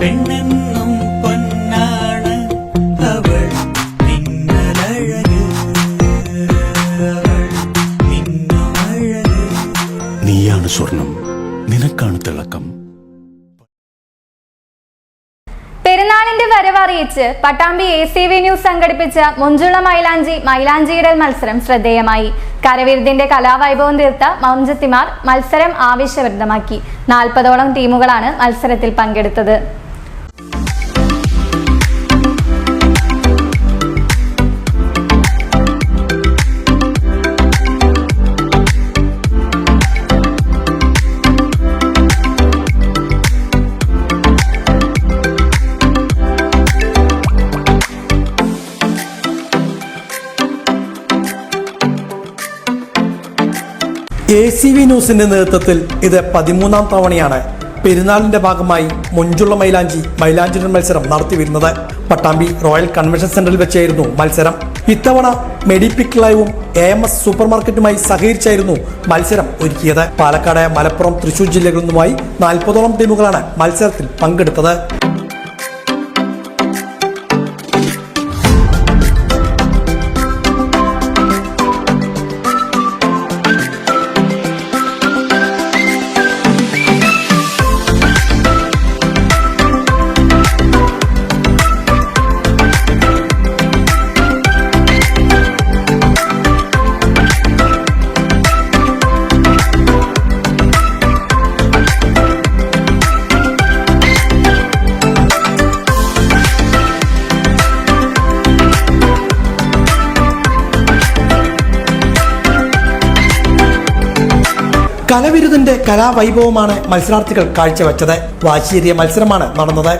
പെണ്ണെന്നും പൊന്നാണ് അവൾ നിന്നഴക് നീയാണ് സ്വർണം, നിനക്കാണ് തിളക്കം. പെരുന്നാളിന്റെ വരവറിയിച്ച് പട്ടാമ്പി ACV ന്യൂസ് സംഘടിപ്പിച്ച മൊഞ്ചുള്ള മൈലാഞ്ചിയിടൽ മത്സരം ശ്രദ്ധേയമായി. കരവിരുതിന്റെ കലാവൈഭവം തീർത്ത മൗഞ്ചത്തിമാർ മത്സരം ആവേശഭരിതമാക്കി. 40ഓളം ടീമുകളാണ് മത്സരത്തിൽ പങ്കെടുത്തത്. ACV ന്യൂസിന്റെ നേതൃത്വത്തിൽ ഇത് 13ാം തവണയാണ് പെരുന്നാളിന്റെ ഭാഗമായി മൊഞ്ചുള്ള മൈലാഞ്ചിടൽ മത്സരം നടത്തിവരുന്നത്. പട്ടാമ്പി റോയൽ കൺവെൻഷൻ സെന്ററിൽ വെച്ചായിരുന്നു മത്സരം. ഇത്തവണ മെഡിപിക് ലൈവും AMS സൂപ്പർ മാർക്കറ്റുമായി സഹകരിച്ചായിരുന്നു മത്സരം ഒരുക്കിയത്. പാലക്കാട്, മലപ്പുറം, തൃശൂർ ജില്ലകളിൽ നിന്നുമായി 40ഓളം ടീമുകളാണ് മത്സരത്തിൽ പങ്കെടുത്തത്. കലവിരുതിന്റെ കലാവൈഭവമാണ് മത്സരാർത്ഥികൾ കാഴ്ചവെച്ചത്. വാശിയേറിയ മത്സരമാണ് നടന്നത്.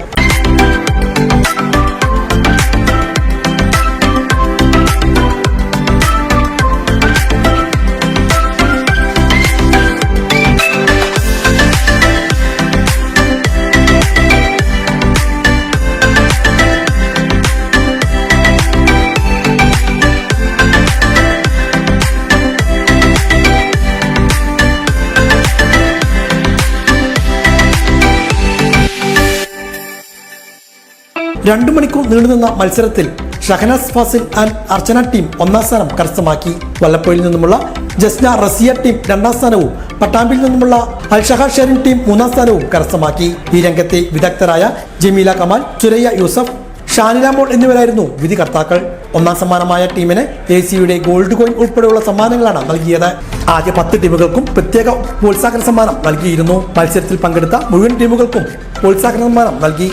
രണ്ടു മണിക്കൂർ നീണ്ടുനിന്ന മത്സരത്തിൽ ഷഹനാസ് ഫാസിൽ ആൻഡ് അർച്ചന ടീം 1ാം സ്ഥാനം കരസ്ഥമാക്കി. വല്ലപ്പുഴയിൽ നിന്നുമുള്ള ജസ്ന റസിയ ടീം 2ാം സ്ഥാനവും പട്ടാമ്പിയിൽ നിന്നുമുള്ള അൽഷഹ ഷെറിൻ ടീം 3ാം സ്ഥാനവും കരസ്ഥമാക്കി. ഈ രംഗത്തെ വിദഗ്ധരായ ജമീല കമാൽ, സുരയ്യ യൂസഫ്, ഷാനില മോൾ എന്നിവരായിരുന്നു വിധികർത്താക്കൾ. 1ാം സമ്മാനമായ ടീമിന് ACVയുടെ ഗോൾഡ് കോയിൻ ഉൾപ്പെടെയുള്ള സമ്മാനങ്ങളാണ് നൽകിയത്. ആദ്യ 10 ടീമുകൾക്കും പ്രത്യേക പ്രോത്സാഹന സമ്മാനം നൽകിയിരുന്നു. മത്സരത്തിൽ പങ്കെടുത്ത മുഴുവൻ ടീമുകൾക്കും പ്രോത്സാഹന സമ്മാനം നൽകി.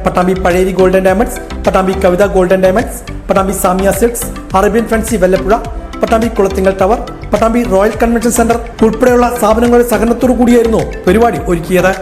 Pattambi Pazheri golden diamonds, Pattambi Kavitha golden diamonds, Pattambi Samiya silks, Arabian fancy Vellappuzha, Pattambi Kulathingal tower, Pattambi royal convention centre ഉൾപ്പെടെയുള്ള സ്ഥാപനങ്ങളുടെ സഹകരണത്തോടു കൂടിയായിരുന്നു പരിപാടി ഒരുക്കിയത്.